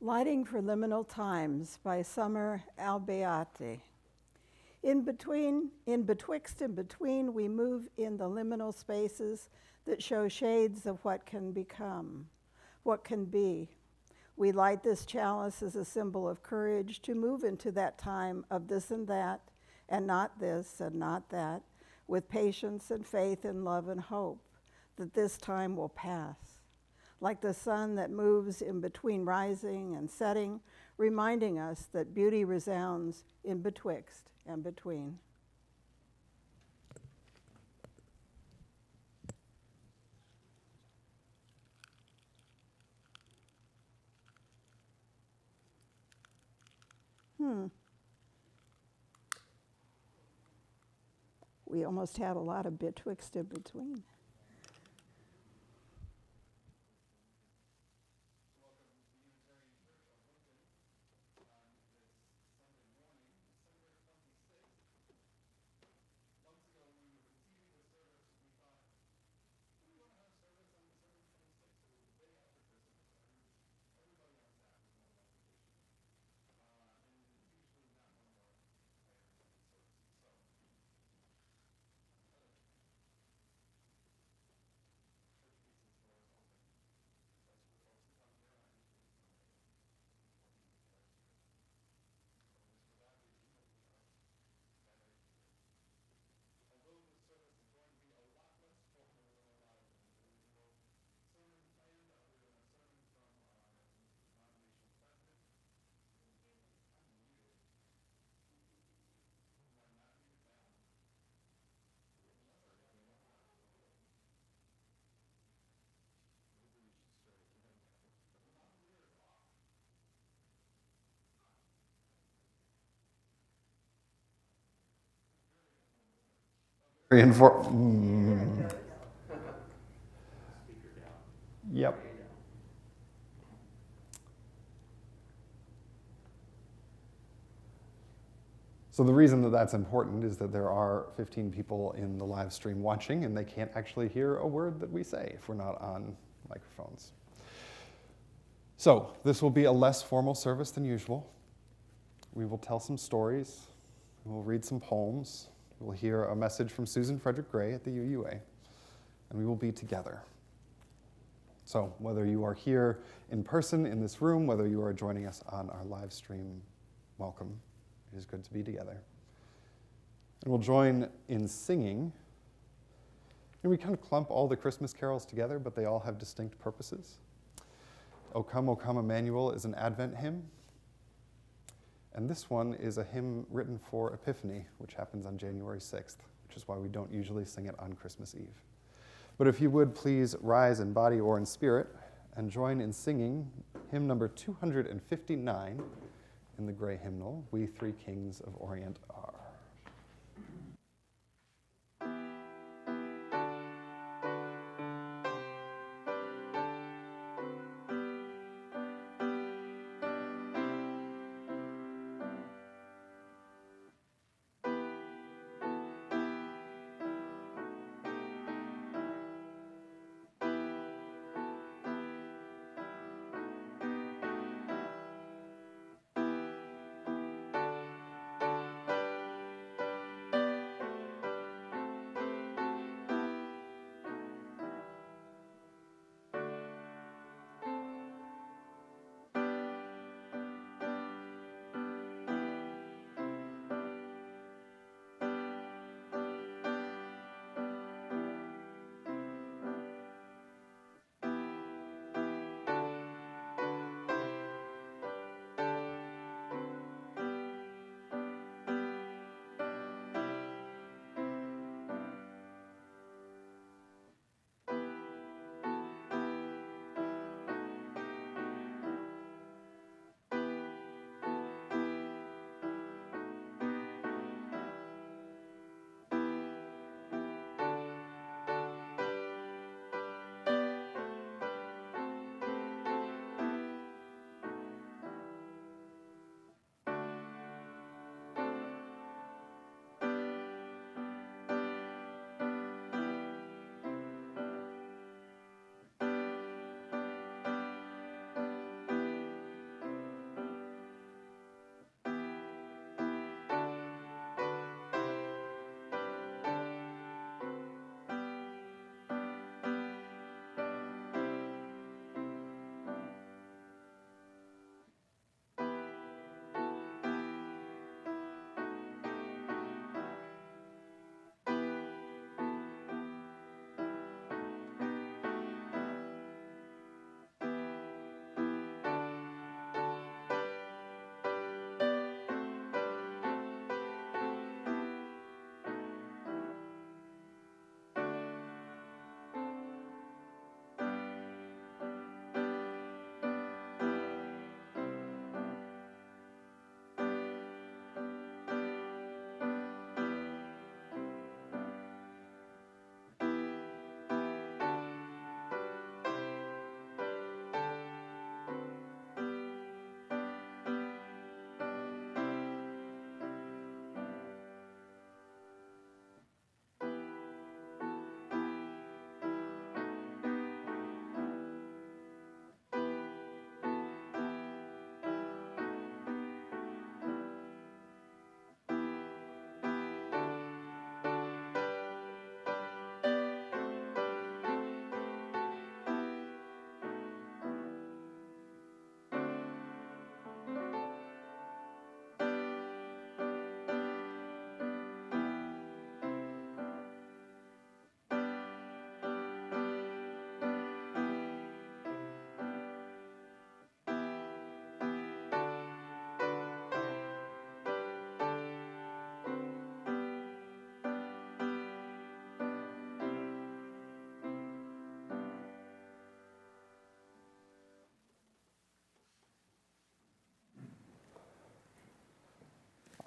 Lighting for Liminal Times by Summer Albayati. In betwixt and between, we move in the liminal spaces that show shades of what can become, what can be. We light this chalice as a symbol of courage to move into that time of this and not this and not that, with patience and faith and love and hope that this time will pass. Like the sun that moves in between rising and setting, reminding us that beauty resounds in betwixt and between. We almost had a lot of betwixt and between. Yep. So the reason that that's important is that there are 15 people in the live stream watching, and they can't actually hear a word that we say if we're not on microphones. So this will be a less formal service than usual. We will tell some stories. We will read some poems. We will hear a message from Susan Frederick Gray at the UUA, and we will be together. So whether you are here in person in this room, whether you are joining us on our live stream, welcome. It is good to be together. And we'll join in singing. And we kind of clump all the Christmas carols together, but they all have distinct purposes. O Come, Emmanuel is an Advent hymn. And this one is a hymn written for Epiphany, which happens on January 6th, which is why we don't usually sing it on Christmas Eve. But if you would please rise in body or in spirit and join in singing hymn number 259 in the Gray hymnal, We Three Kings of Orient Are.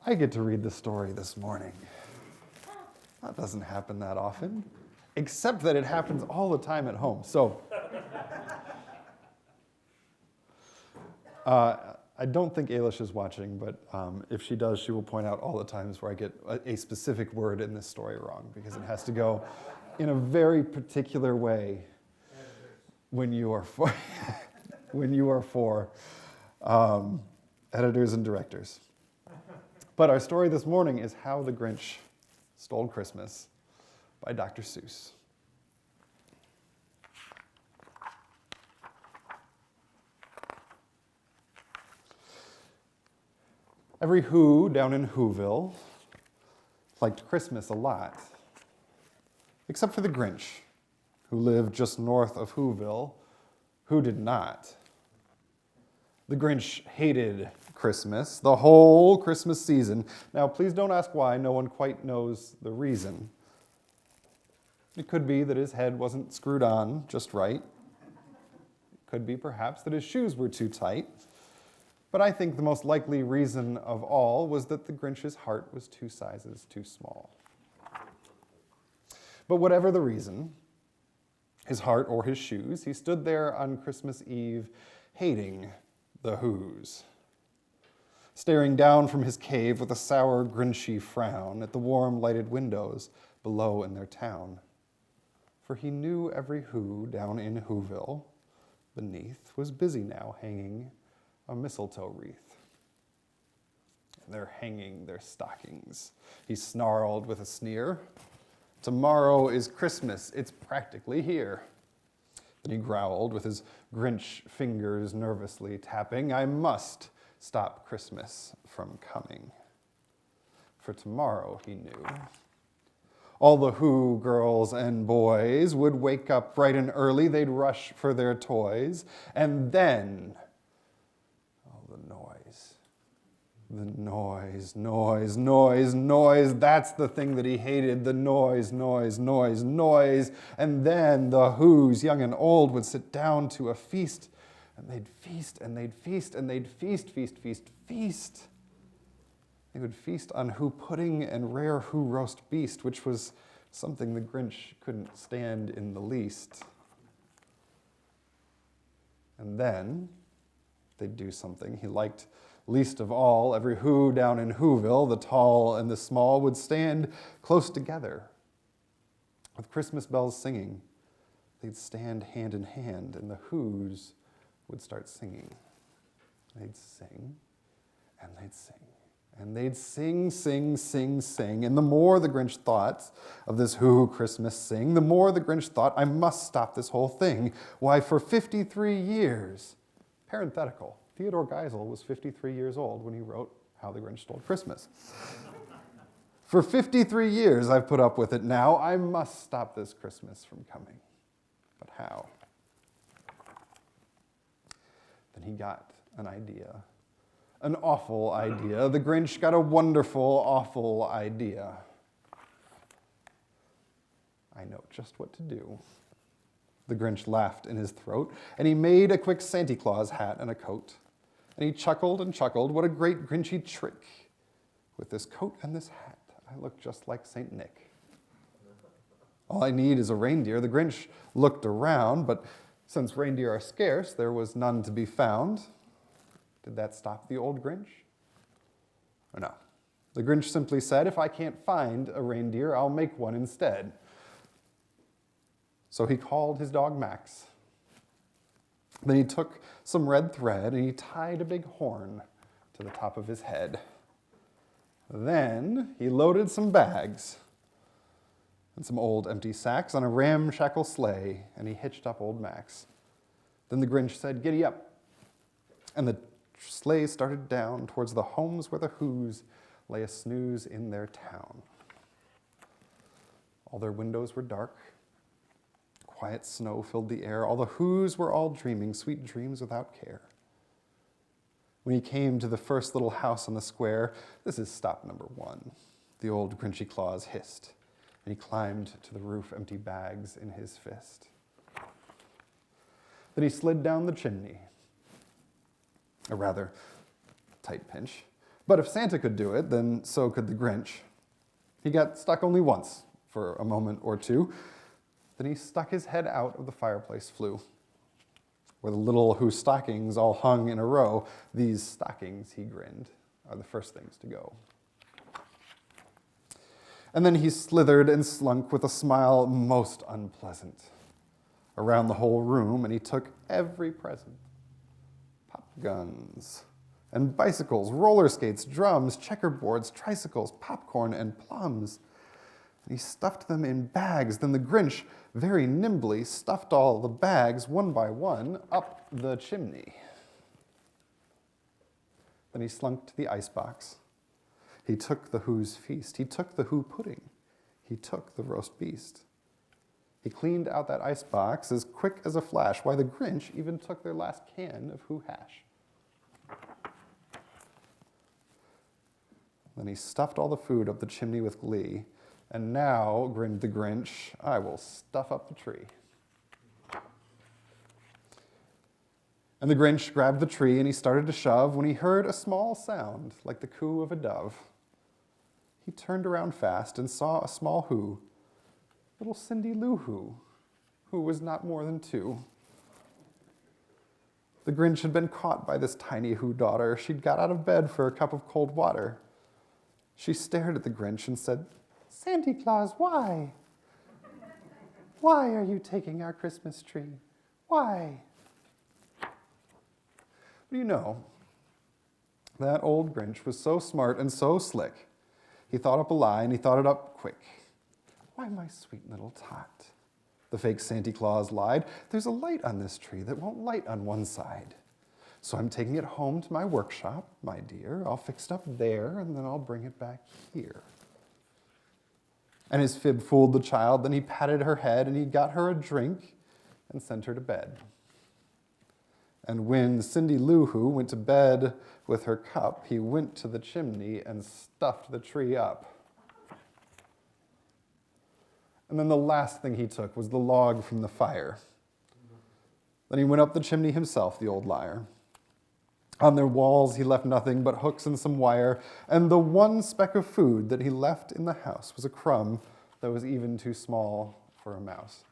I get to read the story this morning. That doesn't happen that often, except that it happens all the time at home. So, I don't think Ailish is watching, but if she does, she will point out all the times where I get a specific word in this story wrong, because it has to go in a very particular way when you are for, editors and directors. But our story this morning is How the Grinch Stole Christmas by Dr. Seuss. Every Who down in Whoville liked Christmas a lot, except for the Grinch, who lived just north of Whoville, who did not. The Grinch hated Christmas, the whole Christmas season. Now, please don't ask why. No one quite knows the reason. It could be that his head wasn't screwed on just right. It could be, perhaps, that his shoes were too tight. But I think the most likely reason of all was that the Grinch's heart was 2 sizes too small. But whatever the reason, his heart or his shoes, he stood there on Christmas Eve hating the Whos, staring down from his cave with a sour, Grinchy frown at the warm, lighted windows below in their town. For he knew every Who down in Whoville beneath was busy now hanging a mistletoe wreath. They're hanging their stockings. He snarled with a sneer. Tomorrow is Christmas, it's practically here. Then he growled with his Grinch fingers nervously tapping, I must stop Christmas from coming. For tomorrow, he knew, all the Who girls and boys would wake up bright and early, they'd rush for their toys, and then, noise, that's the thing that he hated, the noise. And then the Whos, young and old, would sit down to a feast, and they'd feast, and they'd feast, and they'd feast. They would feast on Who pudding and rare Who roast beast, which was something the Grinch couldn't stand in the least. And then they'd do something he liked least of all. Every Who down in Whoville, the tall and the small, would stand close together with Christmas bells singing. They'd stand hand in hand, and the Whos would start singing. They'd sing, and they'd sing, and they'd sing. And the more the Grinch thought of this Who Christmas sing, the more the Grinch thought, I must stop this whole thing. Why, for 53 years, parenthetical, Theodore Geisel was 53 years old when he wrote How the Grinch Stole Christmas. For 53 years I've put up with it now. I must stop this Christmas from coming. But how? Then he got an idea. An awful idea. The Grinch got a wonderful, awful idea. I know just what to do. The Grinch laughed in his throat, and he made a quick Santa Claus hat and a coat. And he chuckled and chuckled, what a great Grinchy trick. With this coat and this hat, I look just like St. Nick. All I need is a reindeer. The Grinch looked around, but since reindeer are scarce, there was none to be found. Did that stop the old Grinch? Or no? The Grinch simply said, if I can't find a reindeer, I'll make one instead. So he called his dog Max. Then he took some red thread and he tied a big horn to the top of his head. Then he loaded some bags and some old empty sacks on a ramshackle sleigh, and he hitched up old Max. Then the Grinch said, giddy up. And the sleigh started down towards the homes where the Whos lay a snooze in their town. All their windows were dark. Quiet snow filled the air. All the Whos were all dreaming sweet dreams without care. When he came to the first little house on the square, this is stop number 1, the old Grinchy Claus hissed, and he climbed to the roof, empty bags in his fist. Then he slid down the chimney, a rather tight pinch, But if Santa could do it, then so could the Grinch. He got stuck only once for a moment or two. Then he stuck his head out of the fireplace flue, where the little Who stockings all hung in a row. These stockings, he grinned, are the first things to go. And then he slithered and slunk with a smile most unpleasant around the whole room, and he took every present. Pop guns and bicycles, roller skates, drums, checkerboards, tricycles, popcorn, and plums. And he stuffed them in bags. Then the Grinch very nimbly stuffed all the bags, one by one, up the chimney. Then he slunk to the icebox. He took the Who's feast. He took the Who pudding. He took the roast beast. He cleaned out that icebox as quick as a flash. Why, the Grinch even took their last can of Who hash. Then he stuffed all the food up the chimney with glee. And now, grinned the Grinch, I will stuff up the tree. And the Grinch grabbed the tree and he started to shove when he heard a small sound like the coo of a dove. He turned around fast and saw a small Who, little Cindy Lou Who was not more than 2. The Grinch had been caught by this tiny Who daughter. She'd got out of bed for a cup of cold water. She stared at the Grinch and said, "Santa Claus, why? Why are you taking our Christmas tree? Why?" But you know, that old Grinch was so smart and so slick. He thought up a lie, and he thought it up quick. "Why, my sweet little tot," the fake Santa Claus lied, "there's a light on this tree that won't light on one side. So I'm taking it home to my workshop, my dear. I'll fix it up there, and then I'll bring it back here." And his fib fooled the child. Then he patted her head, and he got her a drink and sent her to bed. And when Cindy Lou Who went to bed with her cup, he went to the chimney and stuffed the tree up. And then the last thing he took was the log from the fire. Then he went up the chimney himself, the old liar. On their walls he left nothing but hooks and some wire, and the one speck of food that he left in the house was a crumb that was even too small for a mouse.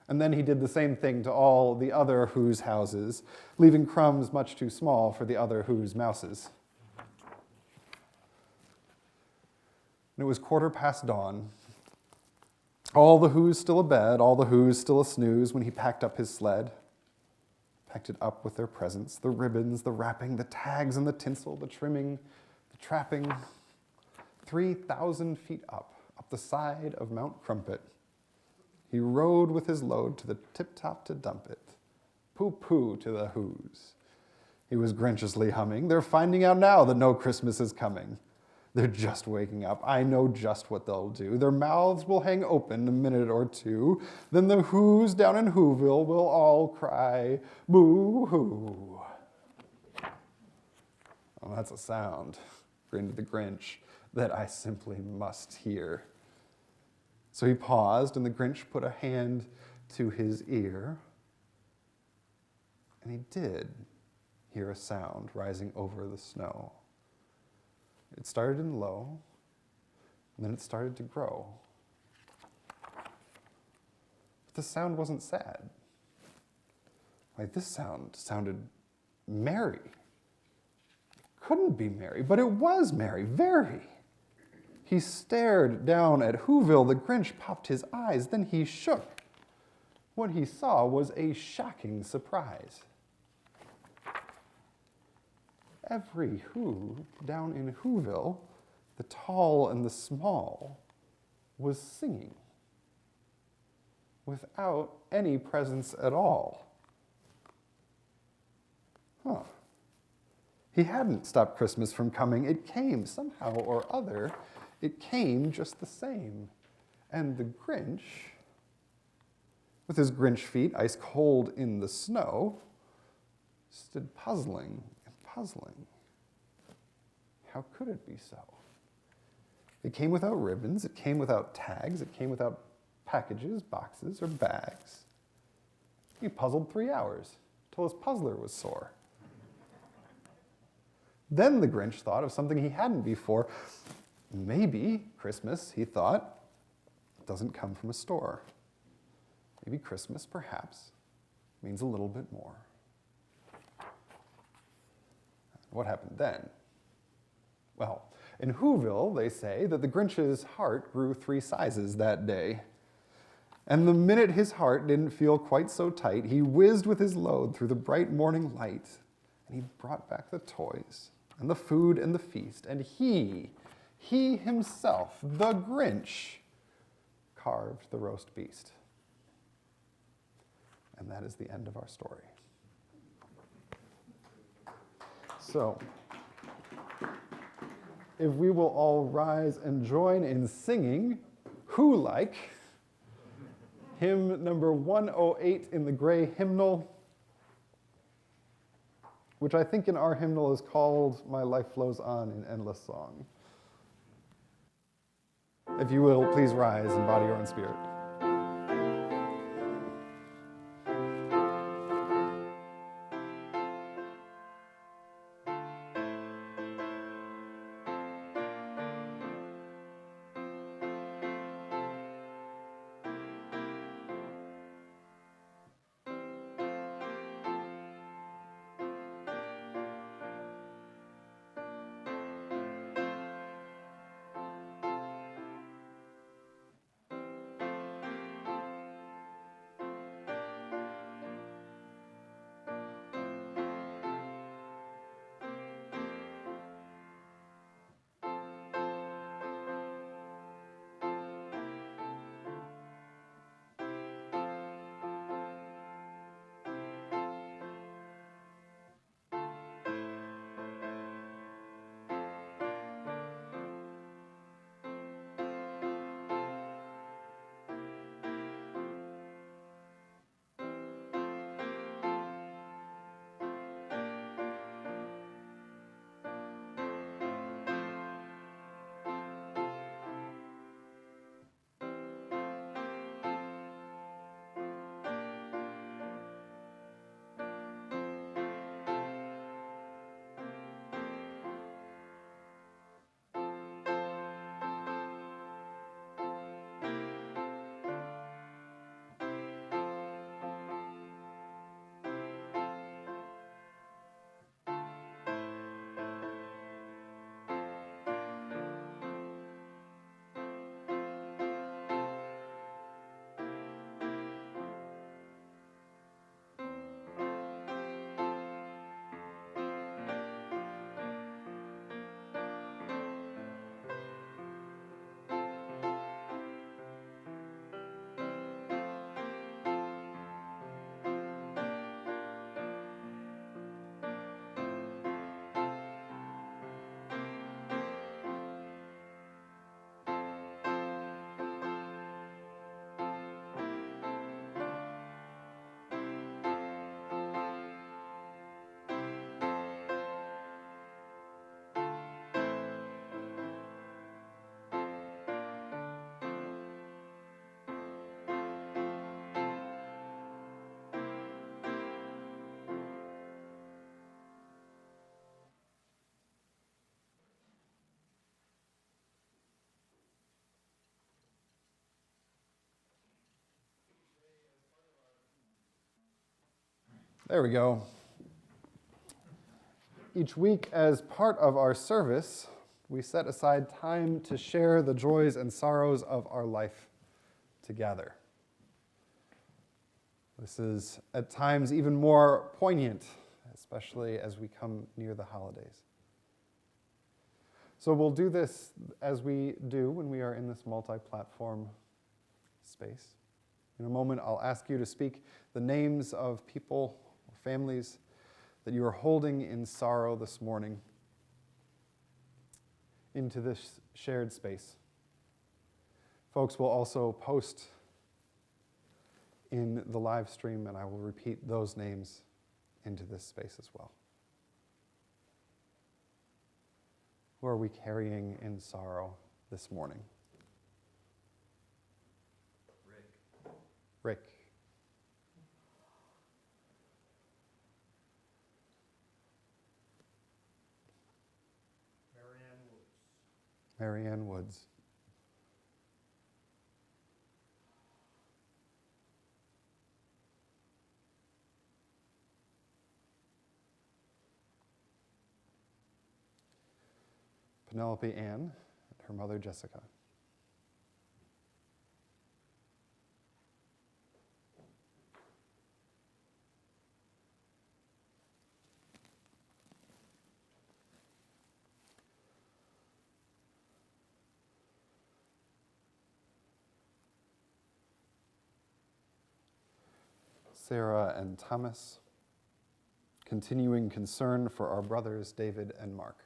And then he did the same thing to all the other Who's houses, leaving crumbs much too small for the other Who's mouses. And it was 1/4 dawn. All the Who's still abed, all the Who's still a snooze when he packed up his sled. Packed it up with their presents, the ribbons, the wrapping, the tags and the tinsel, the trimming, the trapping. 3,000 feet up the side of Mount Crumpet, he rode with his load to the tip-top to dump it. Pooh-pooh to the Who's. He was Grinchiously humming. "They're finding out now that no Christmas is coming. They're just waking up. I know just what they'll do. Their mouths will hang open a minute or two. Then the Who's down in Whoville will all cry, boo-hoo." Oh, that's a sound, grinned the Grinch, that I simply must hear. So he paused, and the Grinch put a hand to his ear, and he did hear a sound rising over the snow. It started in low, and then it started to grow. But the sound wasn't sad. Like, this sound sounded merry. It couldn't be merry, but it was merry, very. He stared down at Whoville. The Grinch popped his eyes. Then he shook. What he saw was a shocking surprise. Every Who down in Whoville, the tall and the small, was singing without any presents at all. Huh. He hadn't stopped Christmas from coming. It came somehow or other. It came just the same. And the Grinch, with his Grinch feet ice cold in the snow, stood puzzling and puzzling. How could it be so? It came without ribbons, it came without tags, it came without packages, boxes, or bags. He puzzled 3 hours till his puzzler was sore. Then the Grinch thought of something he hadn't before. Maybe Christmas, he thought, doesn't come from a store. Maybe Christmas, perhaps, means a little bit more. What happened then? Well, in Whoville, they say that the Grinch's heart grew 3 sizes that day. And the minute his heart didn't feel quite so tight, he whizzed with his load through the bright morning light, and he brought back the toys and the food and the feast, and he himself, the Grinch, carved the roast beast. And that is the end of our story. So, if we will all rise and join in singing Who Like, hymn number 108 in the gray hymnal, which I think in our hymnal is called My Life Flows On in Endless Song. If you will, please rise in body or in spirit. There we go. Each week, as part of our service, we set aside time to share the joys and sorrows of our life together. This is at times even more poignant, especially as we come near the holidays. So we'll do this as we do when we are in this multi-platform space. In a moment, I'll ask you to speak the names of people or families that you are holding in sorrow this morning into this shared space. Folks will also post in the live stream, and I will repeat those names into this space as well. Who are we carrying in sorrow this morning? Rick. Marianne Woods. Penelope Ann and her mother Jessica. Sarah and Thomas. Continuing concern for our brothers David and Mark.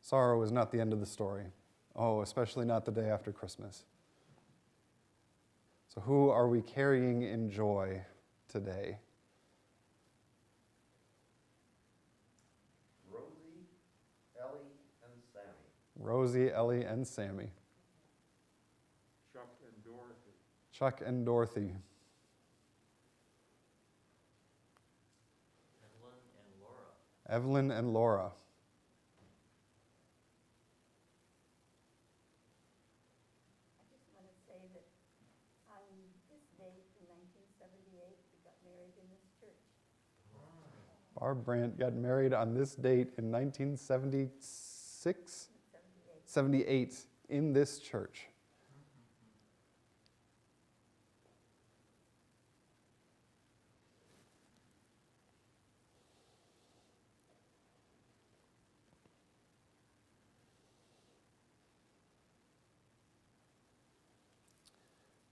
Sorrow is not the end of the story. Oh, especially not the day after Christmas. So who are we carrying in joy today? Rosie, Ellie, and Sammy. Rosie, Ellie, and Sammy. Chuck and Dorothy. Chuck and Dorothy. Evelyn and Laura. Evelyn and Laura. I just want to say that on this date in 1978, we got married in this church. Barb Brandt got married on this date in 1976? 78 in this church.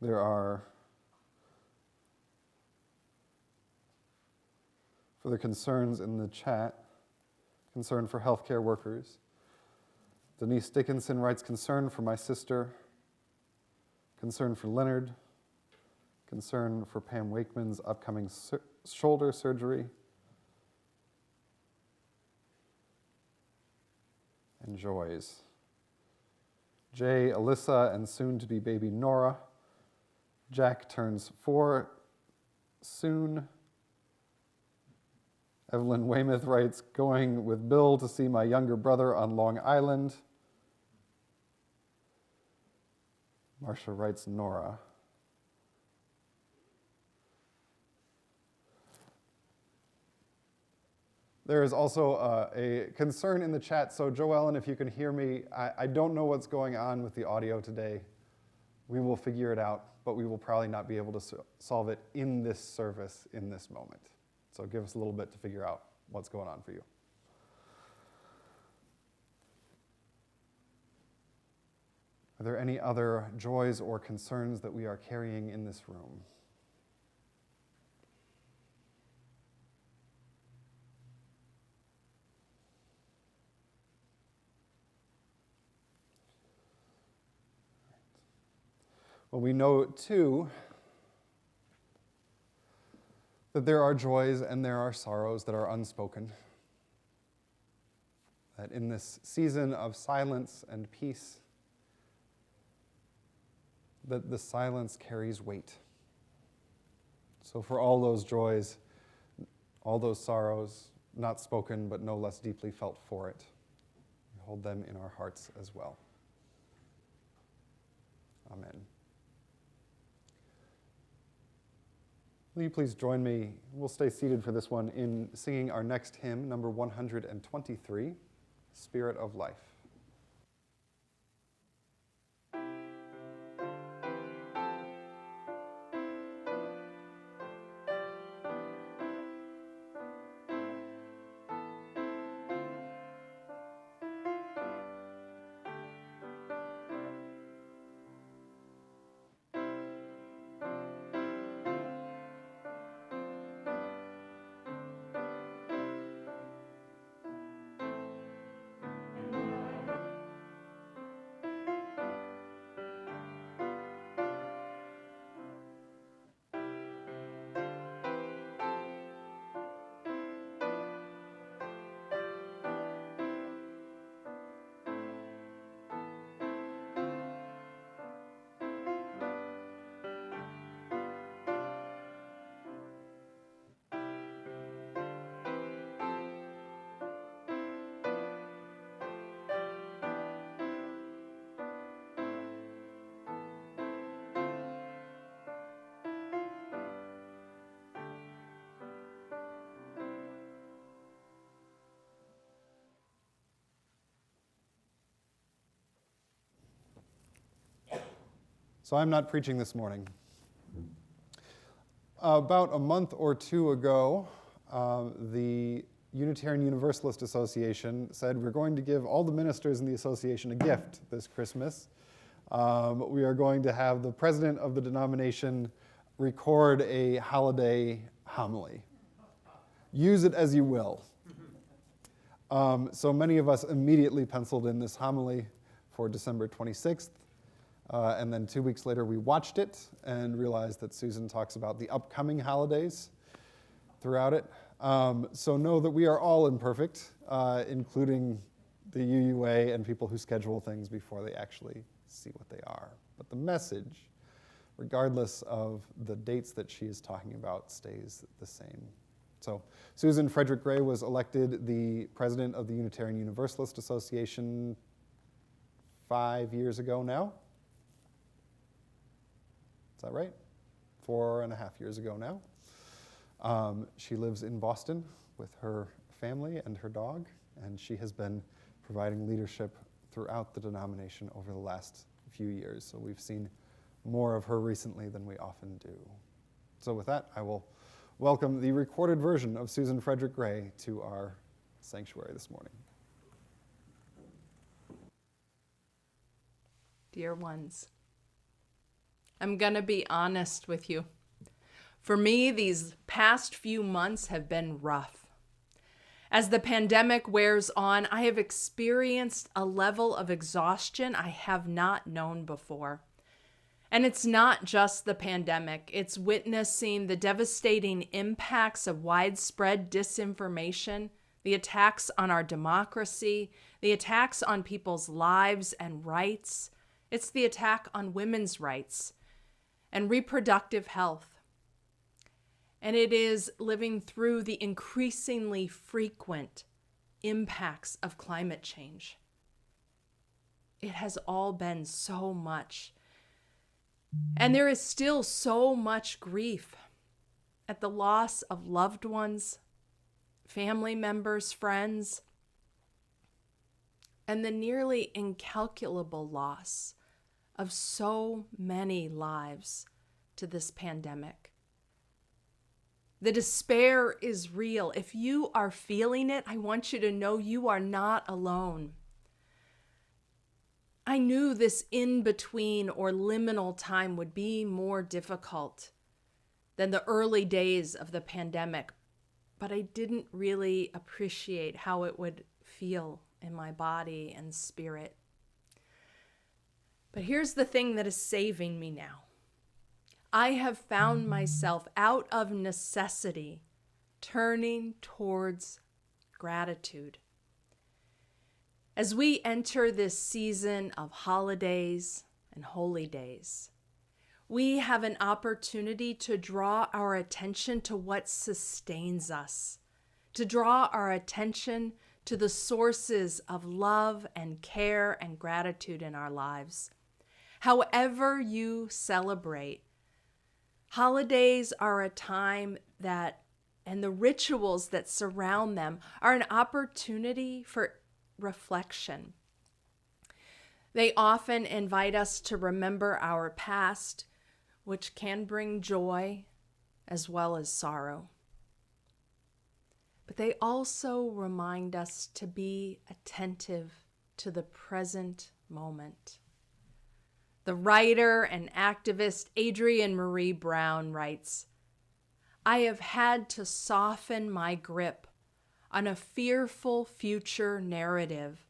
There are further concerns in the chat, concern for healthcare workers. Denise Dickinson writes, concern for my sister, concern for Leonard, concern for Pam Wakeman's upcoming shoulder surgery, and joys. Jay, Alyssa, and soon-to-be baby Nora. Jack turns 4 soon. Evelyn Weymouth writes, going with Bill to see my younger brother on Long Island. Marcia writes, Nora. There is also a concern in the chat. So Joellen, if you can hear me, I don't know what's going on with the audio today. We will figure it out, but we will probably not be able to solve it in this service in this moment. So give us a little bit to figure out what's going on for you. Are there any other joys or concerns that we are carrying in this room? Well, we know, too, that there are joys and there are sorrows that are unspoken. That in this season of silence and peace, that the silence carries weight. So for all those joys, all those sorrows, not spoken but no less deeply felt for it, we hold them in our hearts as well. Amen. Will you please join me? We'll stay seated for this one in singing our next hymn, number 123, Spirit of Life. Spirit So I'm not preaching this morning. About a month or two ago, the Unitarian Universalist Association said we're going to give all the ministers in the association a gift this Christmas. We are going to have the president of the denomination record a holiday homily. Use it as you will. So many of us immediately penciled in this homily for December 26th. And then 2 weeks later, we watched it and realized that Susan talks about the upcoming holidays throughout it. So know that we are all imperfect, including the UUA and people who schedule things before they actually see what they are. But the message, regardless of the dates that she is talking about, stays the same. So Susan Frederick Gray was elected the president of the Unitarian Universalist Association 5 years ago now. Is that right? 4.5 years ago now. She lives in Boston with her family and her dog, and she has been providing leadership throughout the denomination over the last few years. So we've seen more of her recently than we often do. So with that, I will welcome the recorded version of Susan Frederick Gray to our sanctuary this morning. Dear ones, I'm going to be honest with you. For me, these past few months have been rough. As the pandemic wears on, I have experienced a level of exhaustion I have not known before. And it's not just the pandemic. It's witnessing the devastating impacts of widespread disinformation, the attacks on our democracy, the attacks on people's lives and rights. It's the attack on women's rights and reproductive health. And it is living through the increasingly frequent impacts of climate change. It has all been so much. And there is still so much grief at the loss of loved ones, family members, friends, and the nearly incalculable loss of so many lives to this pandemic. The despair is real. If you are feeling it, I want you to know you are not alone. I knew this in-between or liminal time would be more difficult than the early days of the pandemic, but I didn't really appreciate how it would feel in my body and spirit. But here's the thing that is saving me now. I have found myself out of necessity turning towards gratitude. As we enter this season of holidays and holy days, we have an opportunity to draw our attention to what sustains us, to draw our attention to the sources of love and care and gratitude in our lives. However you celebrate, holidays are a time that, and the rituals that surround them, are an opportunity for reflection. They often invite us to remember our past, which can bring joy as well as sorrow. But they also remind us to be attentive to the present moment. The writer and activist Adrienne Marie Brown writes, "I have had to soften my grip on a fearful future narrative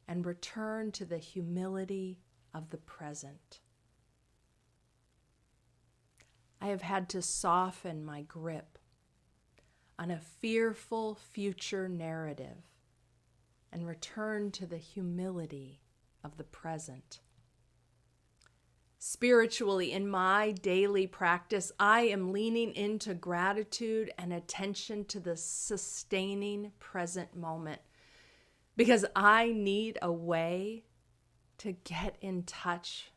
and return to the humility of the present." I have had to soften my grip on a fearful future narrative and return to the humility of the present. Spiritually, in my daily practice, I am leaning into gratitude and attention to the sustaining present moment because I need a way to get in touch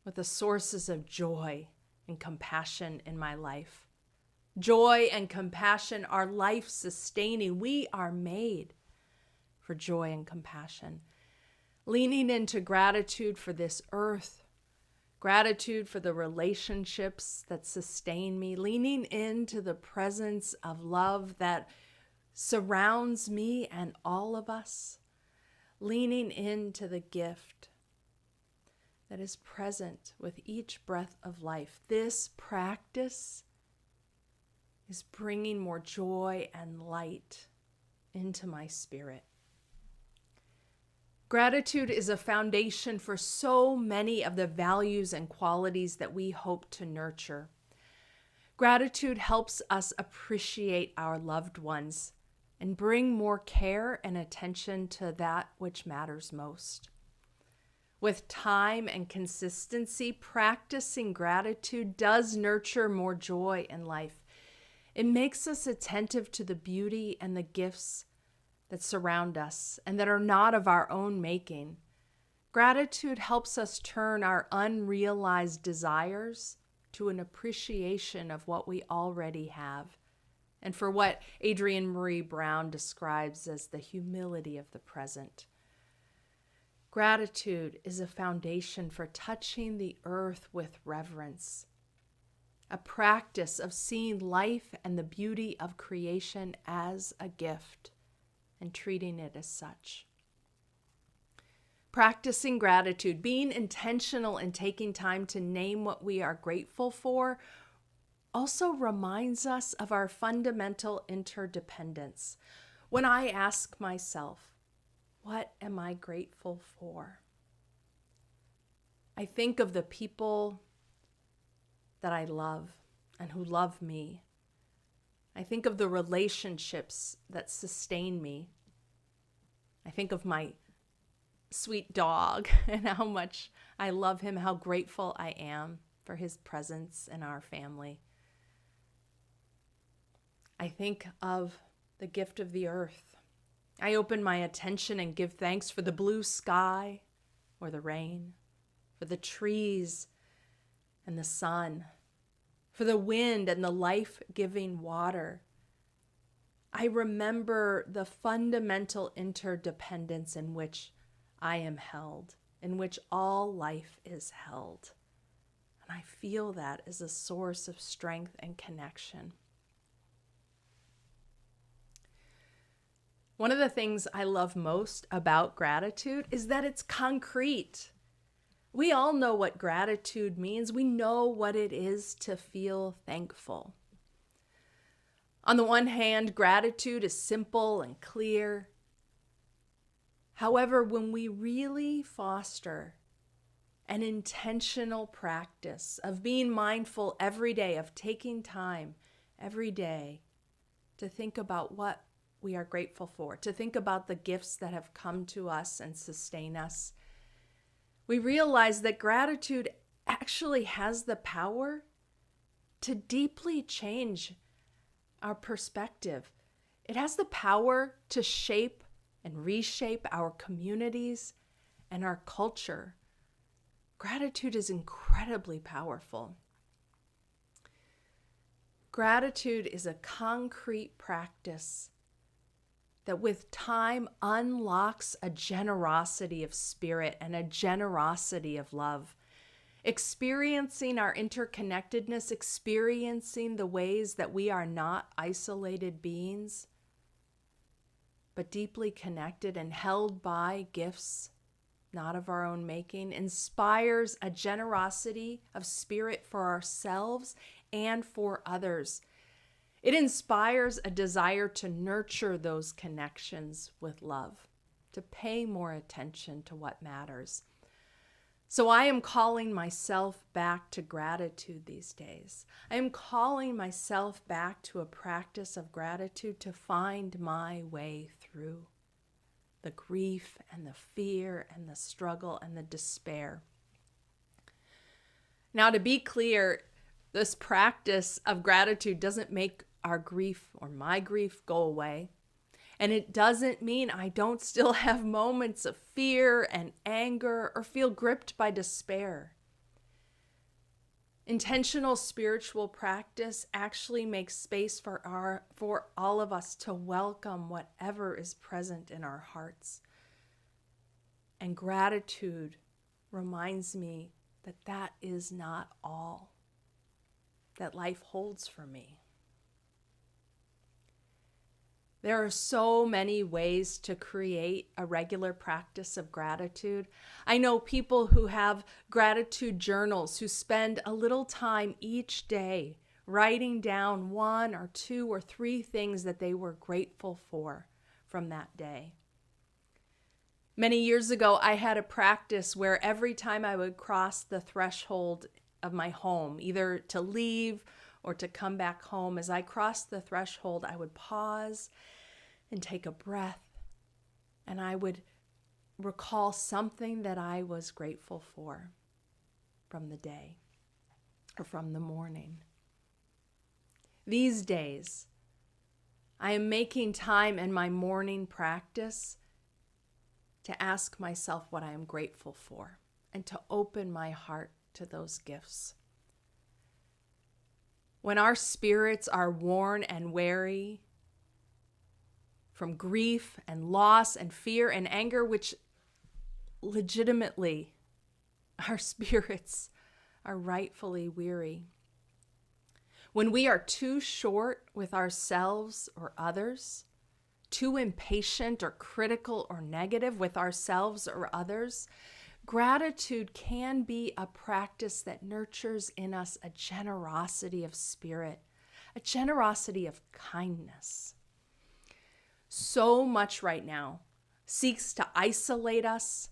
with the sources of joy and compassion in my life. Joy and compassion are life-sustaining. We are made for joy and compassion. Leaning into gratitude for this earth, Gratitude for the relationships that sustain me, leaning into the presence of love that surrounds me and all of us, leaning into the gift that is present with each breath of life. This practice is bringing more joy and light into my spirit. Gratitude is a foundation for so many of the values and qualities that we hope to nurture. Gratitude helps us appreciate our loved ones and bring more care and attention to that which matters most. With time and consistency, practicing gratitude does nurture more joy in life. It makes us attentive to the beauty and the gifts that surround us and that are not of our own making. Gratitude helps us turn our unrealized desires to an appreciation of what we already have, and for what Adrienne Marie Brown describes as the humility of the present. Gratitude is a foundation for touching the earth with reverence, a practice of seeing life and the beauty of creation as a gift and treating it as such. Practicing gratitude, being intentional in taking time to name what we are grateful for, also reminds us of our fundamental interdependence. When I ask myself, what am I grateful for? I think of the people that I love and who love me. I think of the relationships that sustain me. I think of my sweet dog and how much I love him, how grateful I am for his presence in our family. I think of the gift of the earth. I open my attention and give thanks for the blue sky or the rain, for the trees and the sun, for the wind and the life-giving water. I remember the fundamental interdependence in which I am held, in which all life is held. And I feel that as a source of strength and connection. One of the things I love most about gratitude is that it's concrete. We all know what gratitude means. We know what it is to feel thankful. On the one hand, gratitude is simple and clear. However, when we really foster an intentional practice of being mindful every day, of taking time every day to think about what we are grateful for, to think about the gifts that have come to us and sustain us, we realize that gratitude actually has the power to deeply change our perspective. It has the power to shape and reshape our communities and our culture. Gratitude is incredibly powerful. Gratitude is a concrete practice that with time unlocks a generosity of spirit and a generosity of love. Experiencing our interconnectedness, experiencing the ways that we are not isolated beings, but deeply connected and held by gifts not of our own making, inspires a generosity of spirit for ourselves and for others. It inspires a desire to nurture those connections with love, to pay more attention to what matters. So I am calling myself back to gratitude these days. I am calling myself back to a practice of gratitude to find my way through the grief and the fear and the struggle and the despair. Now, to be clear, this practice of gratitude doesn't make our grief or my grief go away. And it doesn't mean I don't still have moments of fear and anger or feel gripped by despair. Intentional spiritual practice actually makes space for all of us to welcome whatever is present in our hearts. And gratitude reminds me that that is not all that life holds for me. There are so many ways to create a regular practice of gratitude. I know people who have gratitude journals who spend a little time each day writing down 1 or 2 or 3 things that they were grateful for from that day. Many years ago, I had a practice where every time I would cross the threshold of my home, either to leave or to come back home, as I crossed the threshold, I would pause and take a breath, and I would recall something that I was grateful for from the day or from the morning. These days, I am making time in my morning practice to ask myself what I am grateful for and to open my heart to those gifts. When our spirits are worn and weary from grief and loss and fear and anger, which legitimately our spirits are rightfully weary. When we are too short with ourselves or others, too impatient or critical or negative with ourselves or others, gratitude can be a practice that nurtures in us a generosity of spirit, a generosity of kindness. So much right now seeks to isolate us,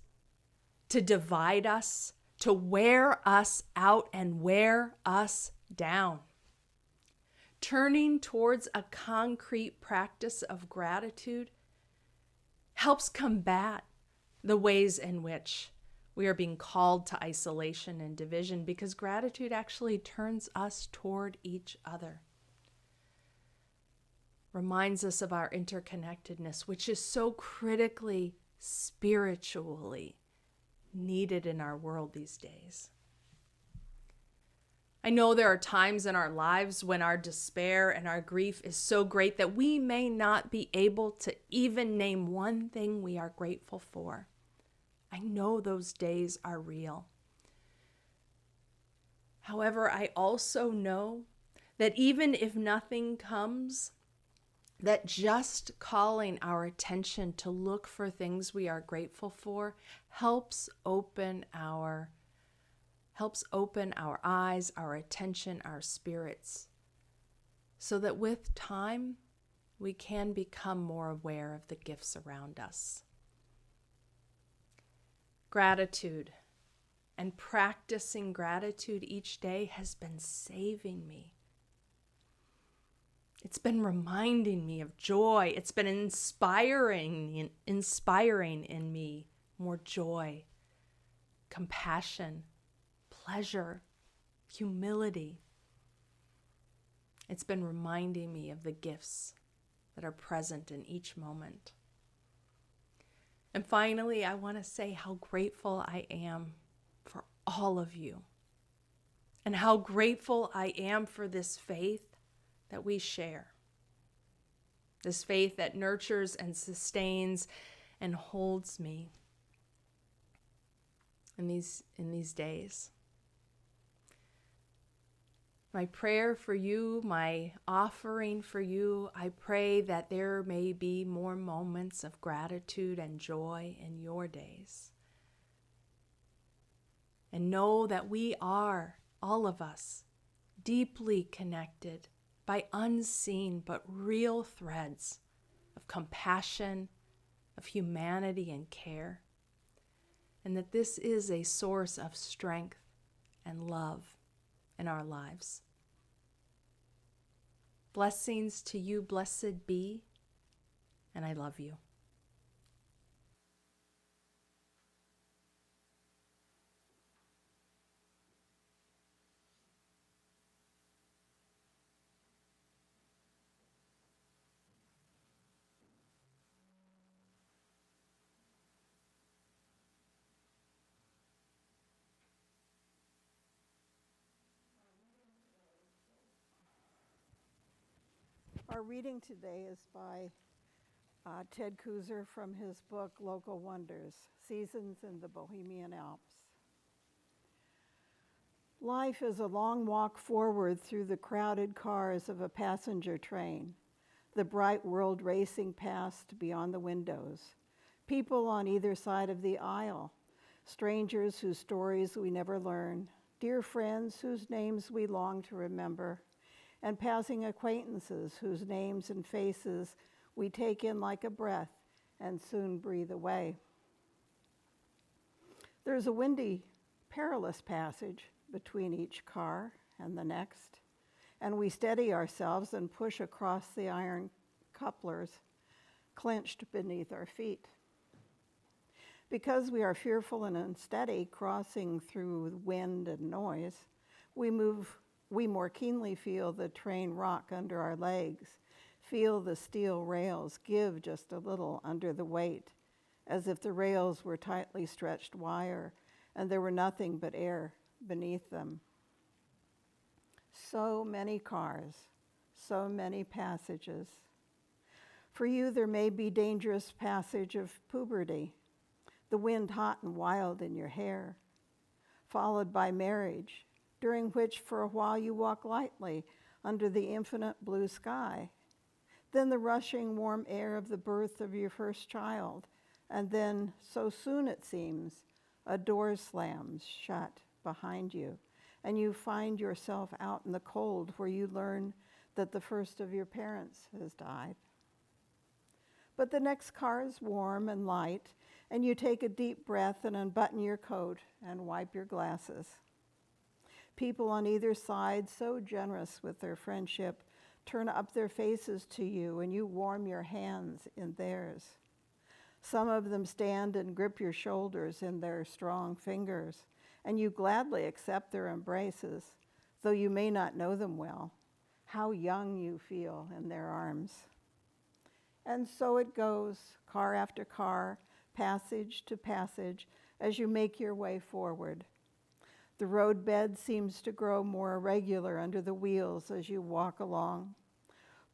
to divide us, to wear us out and wear us down. Turning towards a concrete practice of gratitude helps combat the ways in which we are being called to isolation and division, because gratitude actually turns us toward each other. Reminds us of our interconnectedness, which is so critically, spiritually needed in our world these days. I know there are times in our lives when our despair and our grief is so great that we may not be able to even name one thing we are grateful for. I know those days are real. However, I also know that even if nothing comes, that just calling our attention to look for things we are grateful for helps open our eyes, our attention, our spirits, so that with time, we can become more aware of the gifts around us. Gratitude and practicing gratitude each day has been saving me. It's been reminding me of joy. It's been inspiring in me more joy, compassion, pleasure, humility. It's been reminding me of the gifts that are present in each moment. And finally, I want to say how grateful I am for all of you, and how grateful I am for this faith that we share. This faith that nurtures and sustains and holds me in these days. My prayer for you, my offering for you, I pray that there may be more moments of gratitude and joy in your days. And know that we are, all of us, deeply connected by unseen but real threads of compassion, of humanity and care. And that this is a source of strength and love in our lives. Blessings to you, blessed be, and I love you. Our reading today is by Ted Kuzer from his book, Local Wonders, Seasons in the Bohemian Alps. Life is a long walk forward through the crowded cars of a passenger train, the bright world racing past beyond the windows, people on either side of the aisle, strangers whose stories we never learn, dear friends whose names we long to remember, and passing acquaintances whose names and faces we take in like a breath and soon breathe away. There's a windy, perilous passage between each car and the next, and we steady ourselves and push across the iron couplers clenched beneath our feet. Because we are fearful and unsteady crossing through wind and noise, we more keenly feel the train rock under our legs, feel the steel rails give just a little under the weight, as if the rails were tightly stretched wire and there were nothing but air beneath them. So many cars, so many passages. For you, there may be dangerous passage of puberty, the wind hot and wild in your hair, followed by marriage, during which for a while you walk lightly under the infinite blue sky, then the rushing warm air of the birth of your first child, and then, so soon it seems, a door slams shut behind you, and you find yourself out in the cold where you learn that the first of your parents has died. But the next car is warm and light, and you take a deep breath and unbutton your coat and wipe your glasses. People on either side, so generous with their friendship, turn up their faces to you, and you warm your hands in theirs. Some of them stand and grip your shoulders in their strong fingers, and you gladly accept their embraces, though you may not know them well. How young you feel in their arms. And so it goes, car after car, passage to passage, as you make your way forward. The roadbed seems to grow more irregular under the wheels as you walk along.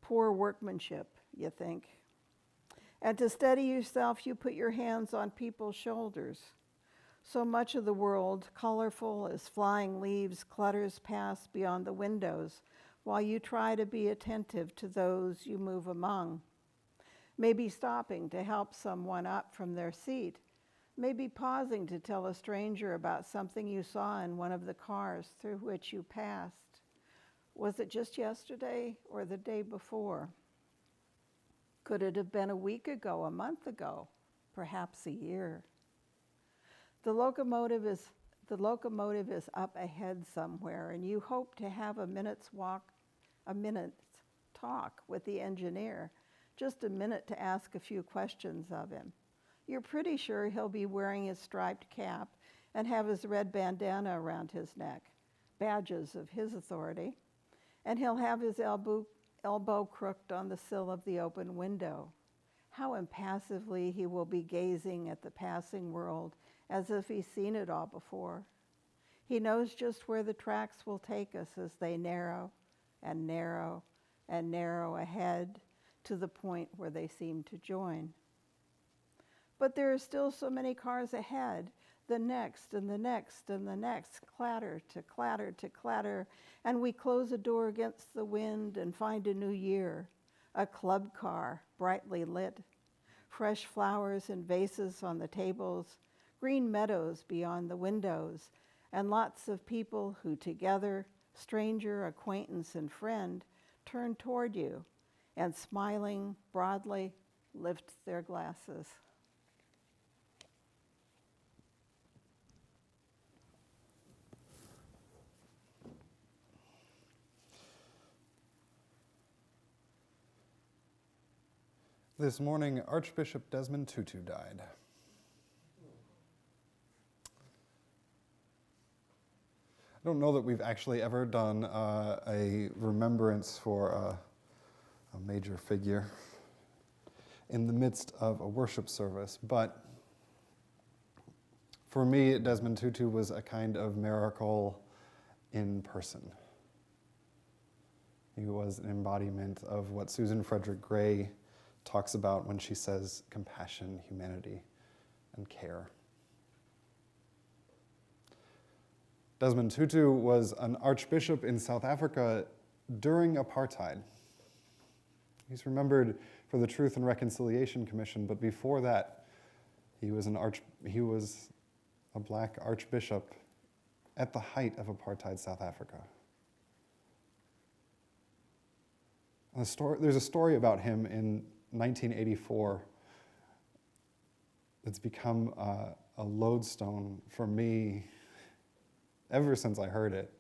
Poor workmanship, you think. And to steady yourself, you put your hands on people's shoulders. So much of the world, colorful as flying leaves, clutters past beyond the windows, while you try to be attentive to those you move among. Maybe stopping to help someone up from their seat, maybe pausing to tell a stranger about something you saw in one of the cars through which you passed. Was it just yesterday or the day before? Could it have been a week ago, a month ago, perhaps a year? The locomotive is up ahead somewhere, and you hope to have a minute's talk with the engineer, just a minute to ask a few questions of him. You're pretty sure he'll be wearing his striped cap and have his red bandana around his neck, badges of his authority, and he'll have his elbow crooked on the sill of the open window. How impassively he will be gazing at the passing world as if he's seen it all before. He knows just where the tracks will take us as they narrow and narrow and narrow ahead to the point where they seem to join. But there are still so many cars ahead, the next and the next and the next, clatter to clatter to clatter, and we close a door against the wind and find a new year, a club car brightly lit, fresh flowers in vases on the tables, green meadows beyond the windows, and lots of people who together, stranger, acquaintance, and friend, turn toward you and smiling broadly lift their glasses. This morning, Archbishop Desmond Tutu died. I don't know that we've actually ever done a remembrance for a major figure in the midst of a worship service, but for me, Desmond Tutu was a kind of miracle in person. He was an embodiment of what Susan Frederick Gray talks about when she says compassion, humanity, and care. Desmond Tutu was an archbishop in South Africa during apartheid. He's remembered for the Truth and Reconciliation Commission, but before that, he was a black archbishop at the height of apartheid South Africa. And there's a story about him in 1984 that's become a lodestone for me ever since I heard it.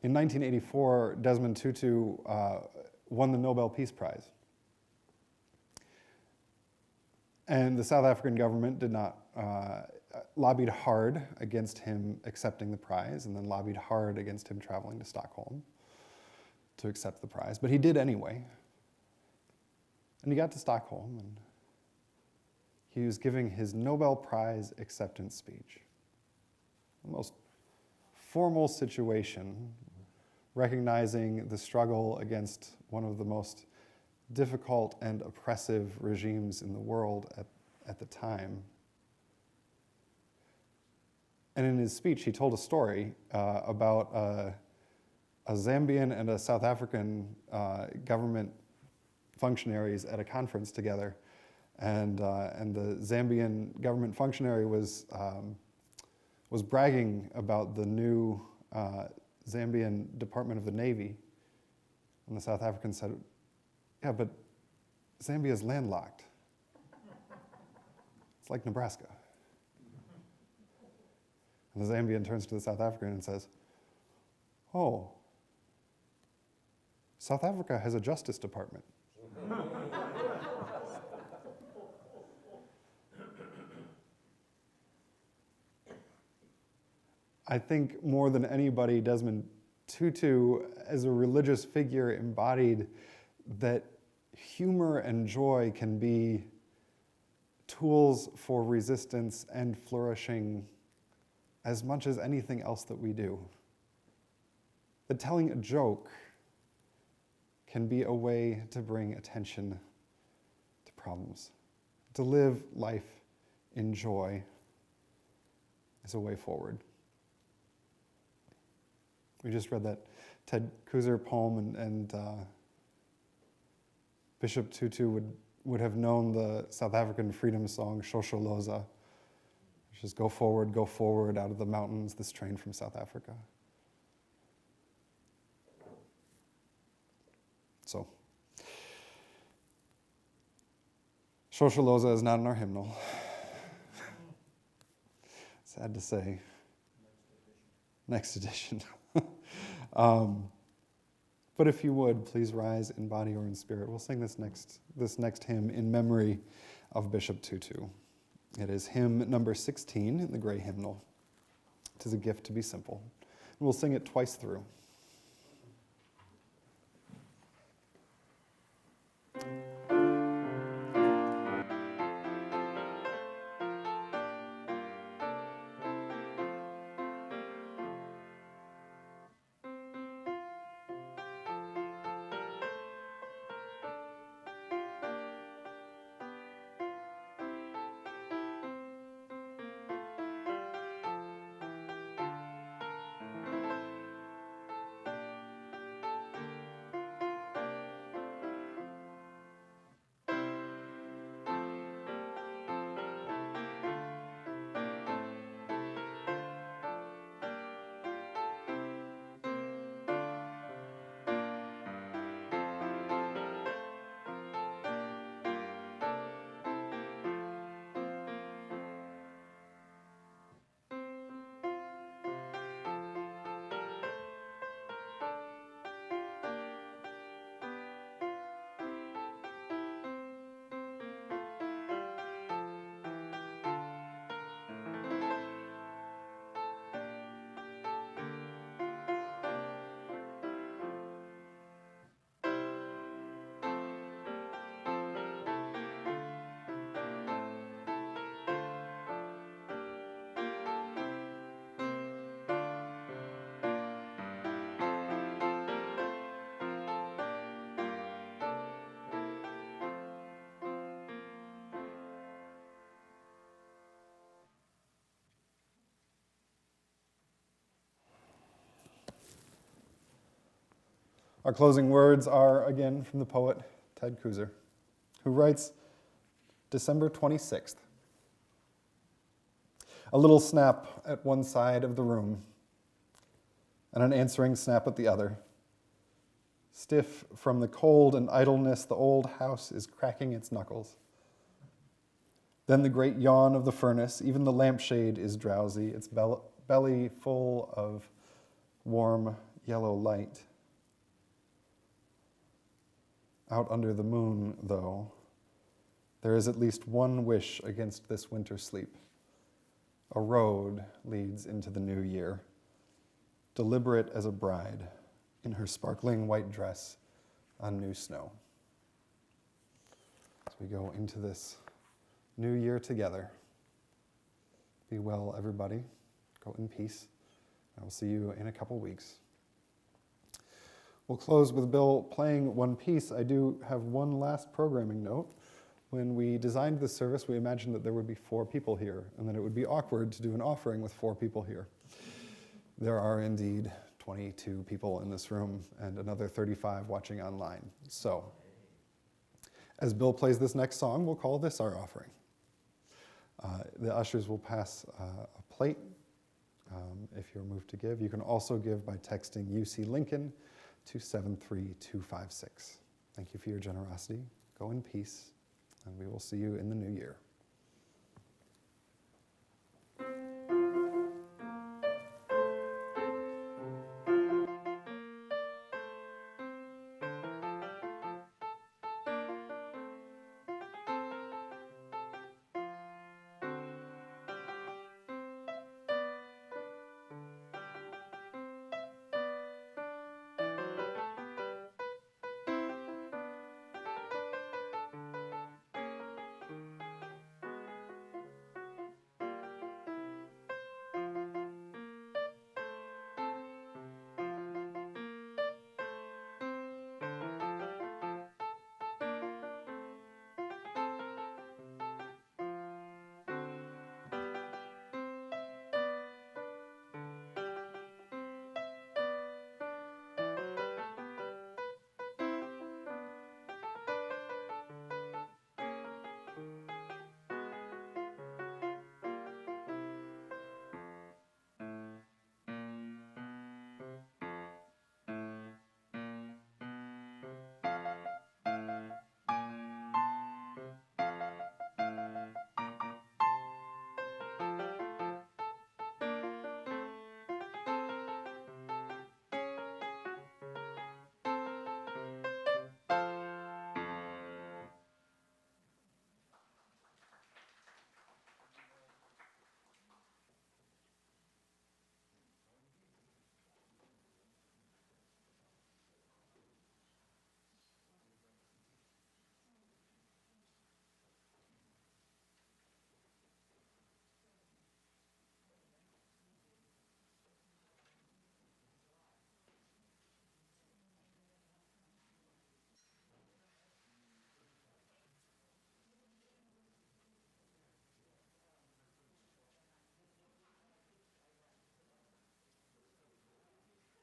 In 1984, Desmond Tutu won the Nobel Peace Prize. And the South African government did not, lobbied hard against him accepting the prize, and then lobbied hard against him traveling to Stockholm to accept the prize. But he did anyway. And he got to Stockholm, and he was giving his Nobel Prize acceptance speech. The most formal situation, recognizing the struggle against one of the most difficult and oppressive regimes in the world at the time. And in his speech, he told a story about a Zambian and a South African government functionaries at a conference together. And the Zambian government functionary was bragging about the new Zambian Department of the Navy. And the South African said, "Yeah, but Zambia's landlocked. It's like Nebraska." And the Zambian turns to the South African and says, "Oh, South Africa has a Justice Department." I think more than anybody, Desmond Tutu, as a religious figure, embodied that humor and joy can be tools for resistance and flourishing as much as anything else that we do. That telling a joke can be a way to bring attention to problems. To live life in joy is a way forward. We just read that Ted Kooser poem, and Bishop Tutu would have known the South African freedom song, Shosholoza, which is go forward, out of the mountains, this train from South Africa. So, Shosholoza is not in our hymnal. Sad to say. Next edition. But if you would, please rise in body or in spirit. We'll sing this next hymn in memory of Bishop Tutu. It is hymn number 16 in the gray hymnal. It is a gift to be simple. And we'll sing it twice through. Our closing words are, again, from the poet Ted Kooser, who writes, December 26th. A little snap at one side of the room, and an answering snap at the other. Stiff from the cold and idleness, the old house is cracking its knuckles. Then the great yawn of the furnace, even the lampshade is drowsy, its belly full of warm yellow light. Out under the moon, though, there is at least one wish against this winter sleep. A road leads into the new year, deliberate as a bride in her sparkling white dress on new snow. As we go into this new year together, be well, everybody. Go in peace. I will see you in a couple weeks. We'll close with Bill playing one piece. I do have one last programming note. When we designed this service, we imagined that there would be 4 people here, and that it would be awkward to do an offering with 4 people here. There are indeed 22 people in this room and another 35 watching online. So, as Bill plays this next song, we'll call this our offering. The ushers will pass a plate if you're moved to give. You can also give by texting UC Lincoln to 73256. Thank you for your generosity. Go in peace, and we will see you in the new year.